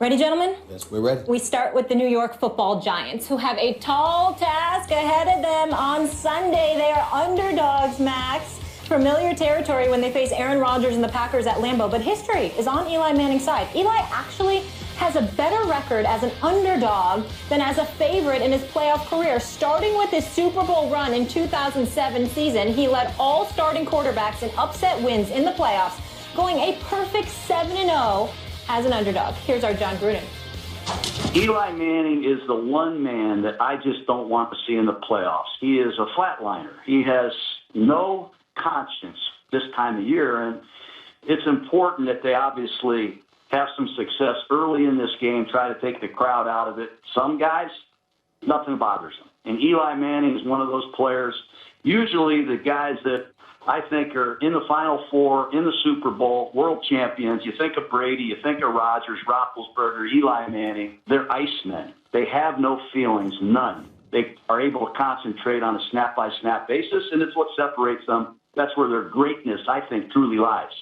Ready, gentlemen? Yes, we're ready. We start with the New York Football Giants, who have a tall task ahead of them on Sunday. They are underdogs, Max. Familiar territory when they face Aaron Rodgers and the Packers at Lambeau, but history is on Eli Manning's side. Eli actually has a better record as an underdog than as a favorite in his playoff career. Starting with his Super Bowl run in 2007 season, he led all starting quarterbacks in upset wins in the playoffs, going a perfect 7-0 as an underdog. Here's our John Gruden. Eli Manning is the one man that I just don't want to see in the playoffs. He is a flatliner. He has no conscience this time of year, and it's important that they obviously have some success early in this game, try to take the crowd out of it. Some guys, nothing bothers them. And Eli Manning is one of those players, usually the guys that I think are in the Final Four, in the Super Bowl, world champions. You think of Brady, you think of Rodgers, Roethlisberger, Eli Manning. They're icemen. They have no feelings, none. They are able to concentrate on a snap-by-snap basis, and it's what separates them. That's where their greatness, I think, truly lies.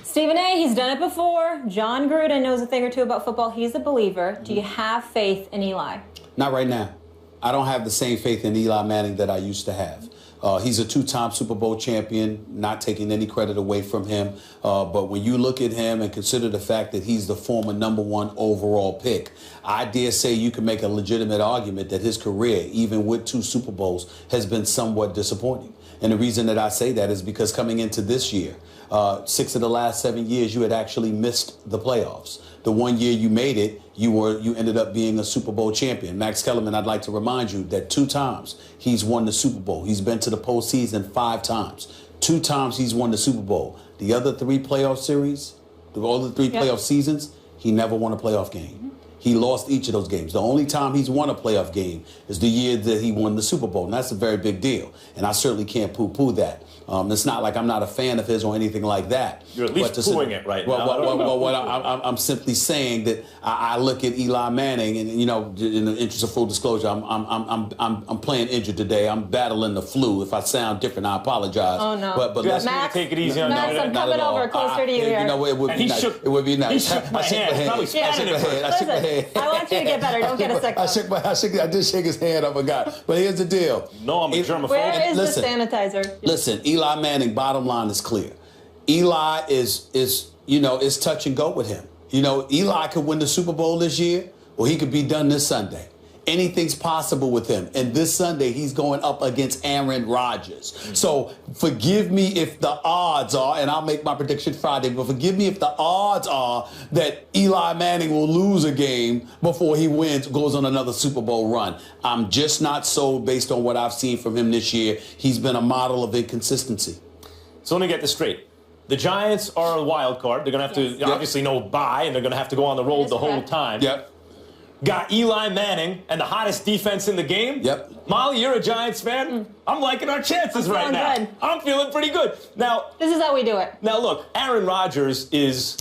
Stephen A., he's done it before. John Gruden knows a thing or two about football. He's a believer. Do you have faith in Eli? Not right now. I don't have the same faith in Eli Manning that I used to have. He's a two-time Super Bowl champion, not taking any credit away from him. But when you look at him and consider the fact that he's the former #1 overall pick, I dare say you can make a legitimate argument that his career, even with 2 Super Bowls, has been somewhat disappointing. And the reason that I say that is because coming into this year, 6 of the last 7 years, you had actually missed the playoffs. The one year you made it, you ended up being a Super Bowl champion. Max Kellerman, I'd like to remind you that 2 times he's won the Super Bowl. He's been to the postseason 5 times. 2 times he's won the Super Bowl. The other 3 playoff series, all the 3 playoff seasons, he never won a playoff game. He lost each of those games. The only time he's won a playoff game is the year that he won the Super Bowl, and that's a very big deal. And I certainly can't poo-poo that. It's not like I'm not a fan of his or anything like that. You're at least pooing it right now. I'm simply saying that I look at Eli Manning, and in the interest of full disclosure, I'm playing injured today. I'm battling the flu. If I sound different, I apologize. Oh no! But let's take it easy on Max, I'm coming over closer to you here. It would be nice. It would be nice. He shook my hand. I shook my hand. I want you to get better. Don't get a sick. I did shake his hand. I forgot. But here's the deal. No, I'm a germaphobe. Where is the sanitizer? Listen, Eli Manning, bottom line is clear. Eli is touch and go with him. Eli could win the Super Bowl this year, or he could be done this Sunday. Anything's possible with him. And this Sunday, he's going up against Aaron Rodgers. So forgive me if the odds are, and I'll make my prediction Friday, but forgive me if the odds are that Eli Manning will lose a game before he goes on another Super Bowl run. I'm just not sold based on what I've seen from him this year. He's been a model of inconsistency. So let me get this straight. The Giants are a wild card. They're going to have to obviously no bye, and they're going to have to go on the road the whole time. Yep. Got Eli Manning and the hottest defense in the game. Yep. Molly, you're a Giants fan. I'm liking our chances right now. Good. I'm feeling pretty good. Now, this is how we do it. Now, look, Aaron Rodgers is,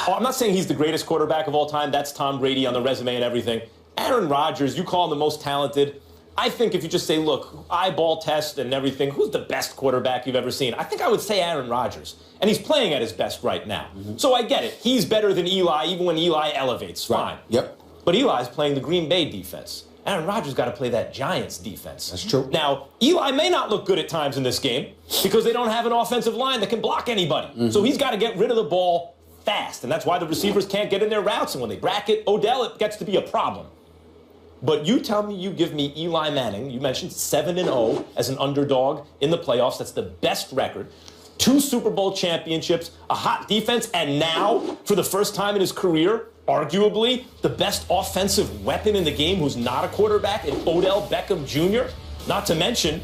I'm not saying he's the greatest quarterback of all time. That's Tom Brady on the resume and everything. Aaron Rodgers, you call him the most talented. I think if you just say, look, eyeball test and everything, who's the best quarterback you've ever seen? I think I would say Aaron Rodgers. And he's playing at his best right now. So I get it. He's better than Eli, even when Eli elevates. Fine. Yep. But Eli's playing the Green Bay defense. Aaron Rodgers got to play that Giants defense. That's true. Now, Eli may not look good at times in this game because they don't have an offensive line that can block anybody. So he's got to get rid of the ball fast. And that's why the receivers can't get in their routes. And when they bracket Odell, it gets to be a problem. But you tell me, you give me Eli Manning. You mentioned 7-0 as an underdog in the playoffs. That's the best record. 2 Super Bowl championships, a hot defense, and now, for the first time in his career, arguably the best offensive weapon in the game who's not a quarterback in Odell Beckham Jr. Not to mention,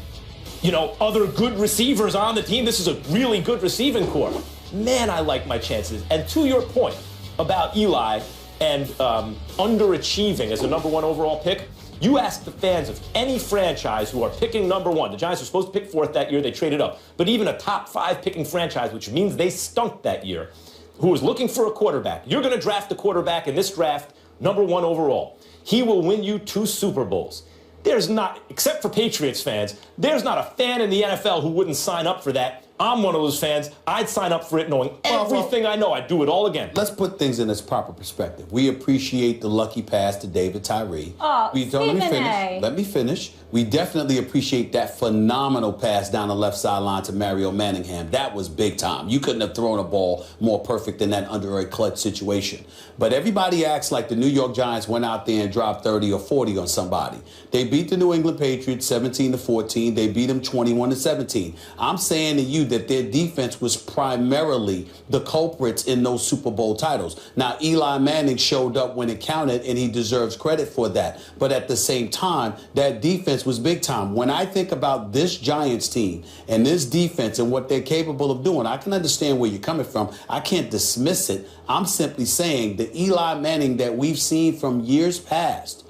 other good receivers on the team. This is a really good receiving core. Man, I like my chances. And to your point about Eli and underachieving as a #1 overall pick, you ask the fans of any franchise who are picking #1. The Giants were supposed to pick 4th that year. They traded up. But even a top 5 picking franchise, which means they stunk that year, who is looking for a quarterback. You're going to draft a quarterback in this draft, #1 overall. He will win you 2 Super Bowls. There's not, except for Patriots fans, there's not a fan in the NFL who wouldn't sign up for that I'm one of those fans. I'd sign up for it knowing everything I know. I'd do it all again. Let's put things in its proper perspective. We appreciate the lucky pass to David Tyree. Oh, Let me finish. We definitely appreciate that phenomenal pass down the left sideline to Mario Manningham. That was big time. You couldn't have thrown a ball more perfect than that under a clutch situation. But everybody acts like the New York Giants went out there and dropped 30 or 40 on somebody. They beat the New England Patriots 17-14. They beat them 21-17. I'm saying to you that their defense was primarily the culprits in those Super Bowl titles. Now, Eli Manning showed up when it counted, and he deserves credit for that. But at the same time, that defense was big time. When I think about this Giants team and this defense and what they're capable of doing, I can understand where you're coming from. I can't dismiss it. I'm simply saying the Eli Manning that we've seen from years past,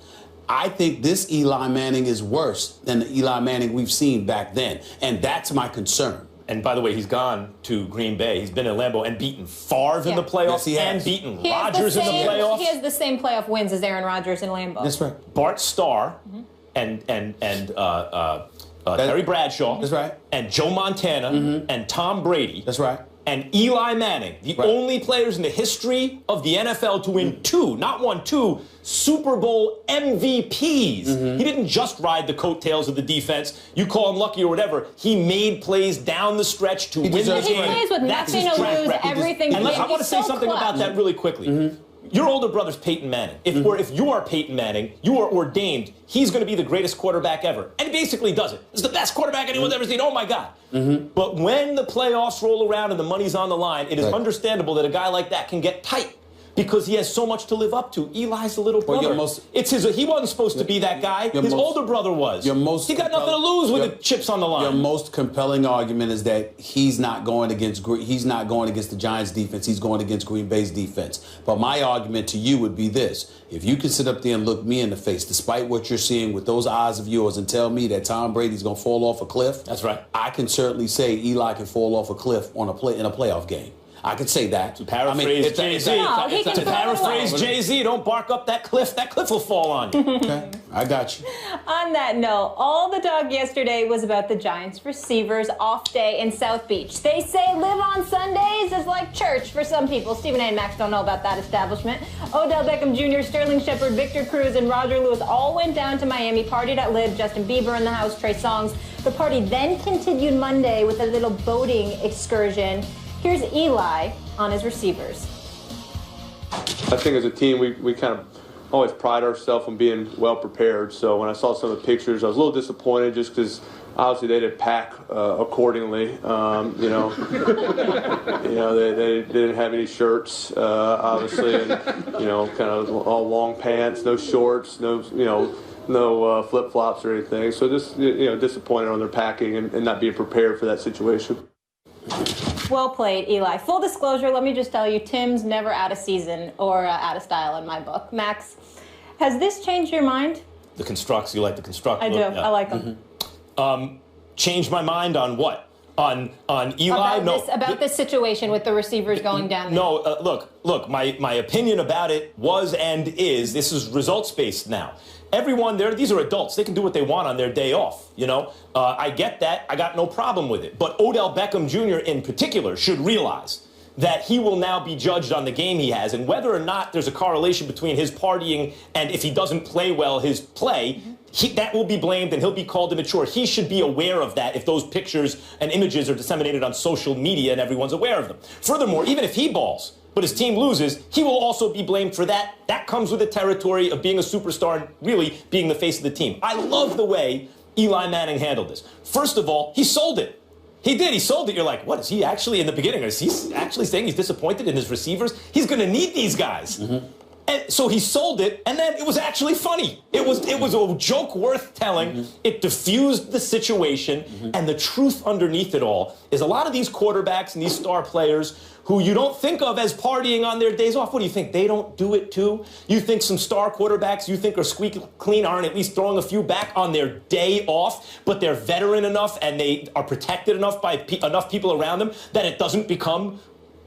I think this Eli Manning is worse than the Eli Manning we've seen back then. And that's my concern. And by the way, he's gone to Green Bay. He's been in Lambeau and beaten Favre in the playoffs and beaten Rodgers in the playoffs. He has the same playoff wins as Aaron Rodgers in Lambeau. That's right. Bart Starr and Terry Bradshaw. That's right. And Joe Montana and Tom Brady. That's right. And Eli Manning, the only players in the history of the NFL to win two Super Bowl MVPs. He didn't just ride the coattails of the defense. You call him lucky or whatever. He made plays down the stretch to win the game. He plays with nothing to lose, everything to win. I want to say something about that really quickly. Your older brother's Peyton Manning. If you are Peyton Manning, you are ordained. He's going to be the greatest quarterback ever. And he basically does it. He's the best quarterback anyone's ever seen. Oh, my God. But when the playoffs roll around and the money's on the line, it is understandable that a guy like that can get tight because he has so much to live up to. Eli's the little brother. He wasn't supposed to be that guy. His older brother was. He got nothing to lose with the chips on the line. Your most compelling argument is that he's not going against the Giants defense. He's going against Green Bay's defense. But my argument to you would be this. If you can sit up there and look me in the face, despite what you're seeing with those eyes of yours, and tell me that Tom Brady's going to fall off a cliff. That's right. I can certainly say Eli can fall off a cliff in a playoff game. I could say that. To paraphrase Jay-Z, don't bark up that cliff. That cliff will fall on you. Okay, I got you. On that note, all the talk yesterday was about the Giants receivers' off day in South Beach. They say live on Sundays is like church for some people. Stephen A. and Max don't know about that establishment. Odell Beckham Jr., Sterling Shepard, Victor Cruz, and Roger Lewis all went down to Miami, partied at Live, Justin Bieber in the house, Trey Songz. The party then continued Monday with a little boating excursion. Here's Eli on his receivers. I think as a team, we kind of always pride ourselves on being well prepared. So when I saw some of the pictures, I was a little disappointed just because obviously they didn't pack accordingly. They didn't have any shirts, obviously, and kind of all long pants, no shorts, no flip-flops or anything. So just disappointed on their packing and not being prepared for that situation. Well played, Eli. Full disclosure, let me just tell you, Tim's never out of season or out of style in my book. Max, has this changed your mind? The constructs, you like the construct? I do. Yeah. I like them. Changed my mind on what? On Eli? About this situation with the receivers going down there. No, look, my opinion about it was and is, this is results-based now. Everyone there, these are adults. They can do what they want on their day off, I get that. I got no problem with it. But Odell Beckham Jr. in particular should realize that he will now be judged on the game he has. And whether or not there's a correlation between his partying and if he doesn't play well, his play, that will be blamed and he'll be called immature. He should be aware of that if those pictures and images are disseminated on social media and everyone's aware of them. Furthermore, even if he balls, but his team loses, he will also be blamed for that. That comes with the territory of being a superstar and really being the face of the team. I love the way Eli Manning handled this. First of all, he sold it. He did. He sold it. You're like, what is he actually in the beginning? Is he actually saying he's disappointed in his receivers? He's going to need these guys. And so he sold it, and then it was actually funny. It was a joke worth telling. It diffused the situation, and the truth underneath it all is a lot of these quarterbacks and these star players who you don't think of as partying on their days off. What do you think? They don't do it too? You think some star quarterbacks you think are squeaky clean aren't at least throwing a few back on their day off, but they're veteran enough and they are protected enough by enough people around them that it doesn't become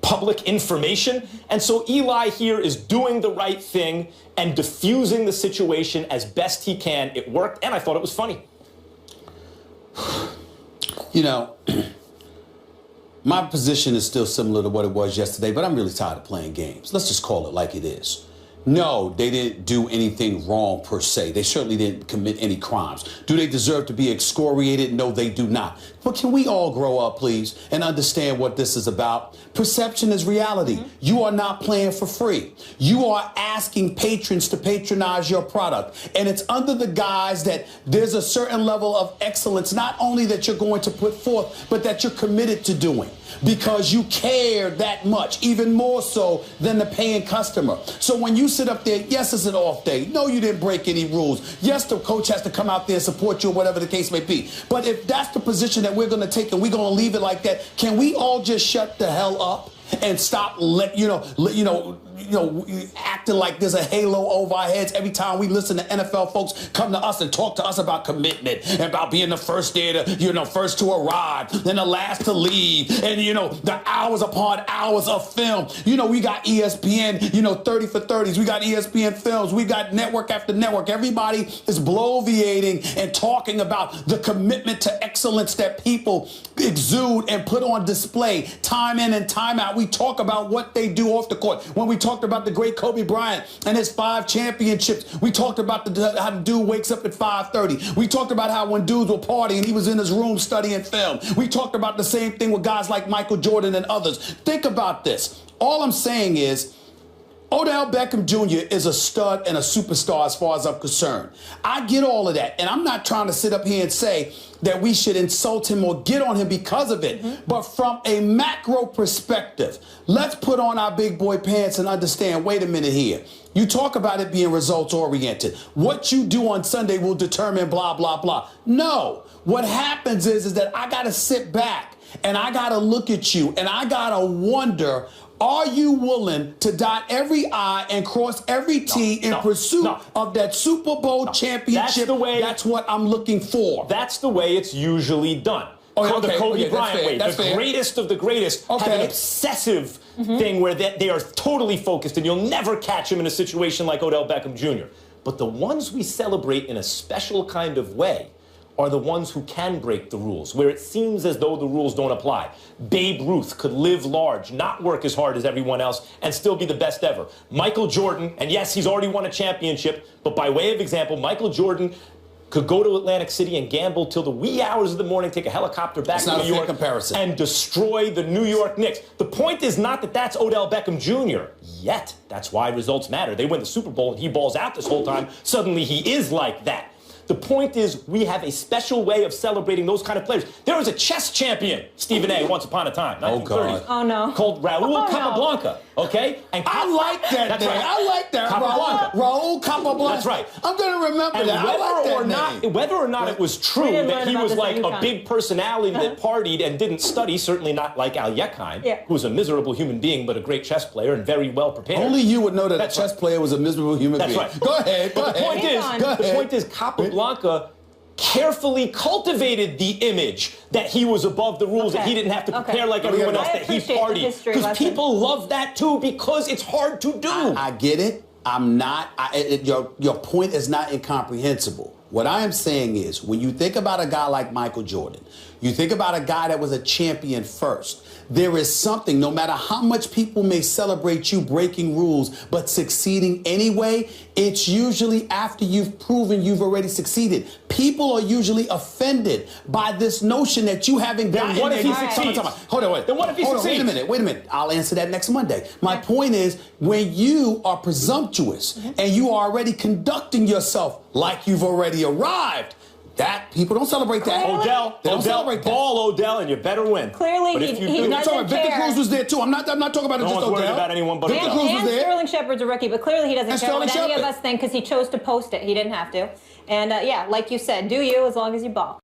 public information? And so Eli here is doing the right thing and diffusing the situation as best he can. It worked, and I thought it was funny. My position is still similar to what it was yesterday, but I'm really tired of playing games. Let's just call it like it is. No, they didn't do anything wrong per se. They certainly didn't commit any crimes. Do they deserve to be excoriated? No, they do not. But can we all grow up, please, and understand what this is about? Perception is reality. You are not playing for free. You are asking patrons to patronize your product. And it's under the guise that there's a certain level of excellence, not only that you're going to put forth, but that you're committed to doing. Because you care that much, even more so than the paying customer. So when you sit up there, yes, it's an off day. No, you didn't break any rules. Yes, the coach has to come out there and support you or whatever the case may be. But if that's the position that we're going to take and we're going to leave it like that, can we all just shut the hell up and stop acting like there's a halo over our heads every time we listen to NFL folks come to us and talk to us about commitment and about being the first there to, first to arrive and the last to leave and, the hours upon hours of film. We got ESPN, 30 for 30s. We got ESPN films. We got network after network. Everybody is bloviating and talking about the commitment to excellence that people exude and put on display time in and time out. We talk about what they do off the court. When we talked about the great Kobe Bryant and his 5 championships, we talked about how the dude wakes up at 5:30. We talked about how when dudes were partying, he was in his room studying film. We talked about the same thing with guys like Michael Jordan and others. Think about this. All I'm saying is, Odell Beckham Jr. is a stud and a superstar as far as I'm concerned. I get all of that, and I'm not trying to sit up here and say that we should insult him or get on him because of it. But from a macro perspective, let's put on our big boy pants and understand, wait a minute here. You talk about it being results oriented. What you do on Sunday will determine blah, blah, blah. No, what happens is that I got to sit back and I got to look at you and I got to wonder, are you willing to dot every I and cross every T in pursuit of that Super Bowl championship? That's what I'm looking for. That's the way it's usually done. The Kobe Bryant way. The greatest of the greatest have an obsessive thing where they are totally focused, and you'll never catch him in a situation like Odell Beckham Jr. But the ones we celebrate in a special kind of way are the ones who can break the rules, where it seems as though the rules don't apply. Babe Ruth could live large, not work as hard as everyone else, and still be the best ever. Michael Jordan, and yes, he's already won a championship, but by way of example, Michael Jordan could go to Atlantic City and gamble till the wee hours of the morning, take a helicopter back to New York and destroy the New York Knicks. The point is not that that's Odell Beckham Jr. yet. That's why results matter. They win the Super Bowl and he balls out this whole time. Suddenly he is like that. The point is we have a special way of celebrating those kind of players. There was a chess champion, Stephen A., once upon a time, 1930s. Oh, no. Called Raul Capablanca, okay? And I like that name. Right. I like that. Raul Capablanca. That's right. I'm going to remember that. I like that name. Whether or not it was true that he was like a big personality that partied and didn't study, certainly not like Al Yeckheim, who was a miserable human being but a great chess player and very well prepared. Only you would know that a chess player was a miserable human being. That's right. Go ahead. But the point is, Capablanca carefully cultivated the image that he was above the rules, that he didn't have to prepare like everyone else, that he partied. Because people love that too, because it's hard to do. I get it. I'm not. Your point is not incomprehensible. What I am saying is, when you think about a guy like Michael Jordan, you think about a guy that was a champion first. There is something, no matter how much people may celebrate you breaking rules, but succeeding anyway, it's usually after you've proven you've already succeeded. People are usually offended by this notion that you haven't gotten. Then what if he succeeds? Hold on, wait. Then what if he succeeds? Wait a minute. I'll answer that next Monday. My point is, when you are presumptuous and you are already conducting yourself like you've already arrived, that people don't celebrate that. Odell, and you better win. Clearly, but he doesn't care. Victor Cruz was there too. I'm not talking about just Odell. Worried about anyone but Victor Odell. Cruz was there. Sterling Shepard's a rookie, but clearly he doesn't care what any of us think because he chose to post it. He didn't have to. And yeah, like you said, do you as long as you ball.